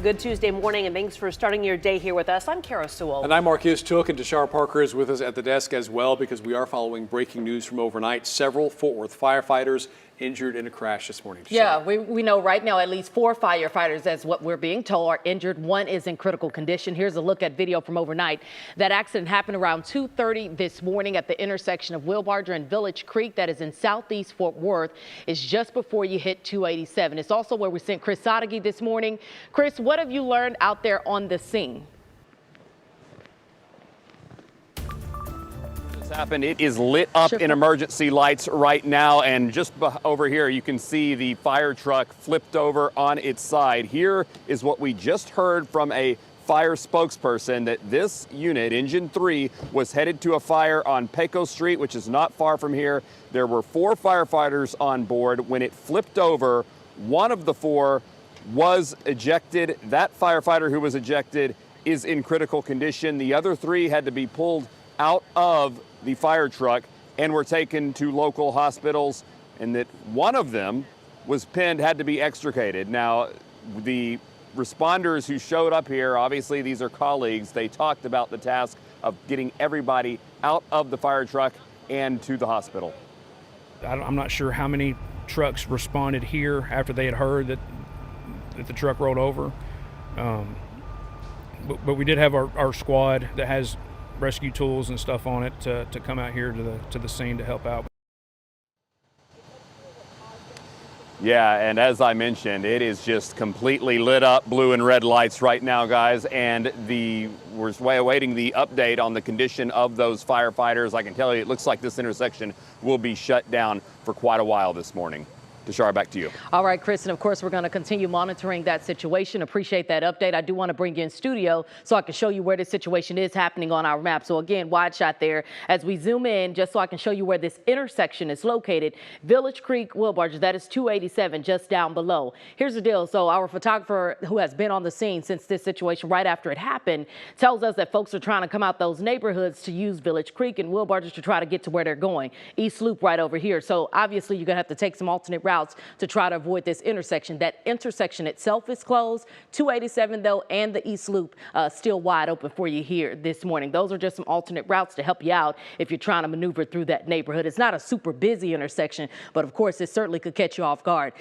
Good Tuesday morning, and thanks for starting your day here with us. I'm Kara Sewell. And I'm Marquis Took, and Tashara Parker is with us at the desk as well because we are following breaking news from overnight. Several Fort Worth firefighters injured in a crash this morning. Tashara. Yeah, we know right now at least 4 firefighters, that's what we're being told, are injured. One is in critical condition. Here's a look at video from overnight. That accident happened around 2:30 this morning at the intersection of Wilbarger and Village Creek. That is in southeast Fort Worth. It's just before you hit 287. It's also where we sent Chris Sadeghi this morning. Chris, what have you learned out there on the scene? Happened. It is lit up in emergency lights right now, and just over here you can see the fire truck flipped over on its side. Here is what we just heard from a fire spokesperson, that this unit, Engine 3, was headed to a fire on Pecos Street, which is not far from here. There were 4 firefighters on board. When it flipped over, one of the 4 was ejected. That firefighter who was ejected is in critical condition. The other 3 had to be pulled out of the fire truck and were taken to local hospitals, and that one of them was pinned, had to be extricated. Now, the responders who showed up here, obviously these are colleagues, they talked about the task of getting everybody out of the fire truck and to the hospital. I'm not sure how many trucks responded here after they had heard that the truck rolled over. But we did have our squad that has rescue tools and stuff on it to come out here to the scene to help out. Yeah, and as I mentioned, it is just completely lit up, blue and red lights right now, guys, and we're awaiting the update on the condition of those firefighters. I can tell you, it looks like this intersection will be shut down for quite a while this morning. Tashara, back to you. All right, Chris, and of course, we're going to continue monitoring that situation. Appreciate that update. I do want to bring you in studio so I can show you where this situation is happening on our map. So again, wide shot there as we zoom in, just so I can show you where this intersection is located. Village Creek, Wilbarger, that is 287 just down below. Here's the deal. So our photographer who has been on the scene since this situation right after it happened tells us that folks are trying to come out those neighborhoods to use Village Creek and Wilbarger to try to get to where they're going. East Loop right over here. So obviously you're going to have to take some alternate routes to try to avoid this intersection. That intersection itself is closed. 287 though, and the East Loop still wide open for you here this morning. Those are just some alternate routes to help you out if you're trying to maneuver through that neighborhood. It's not a super busy intersection, but of course it certainly could catch you off guard.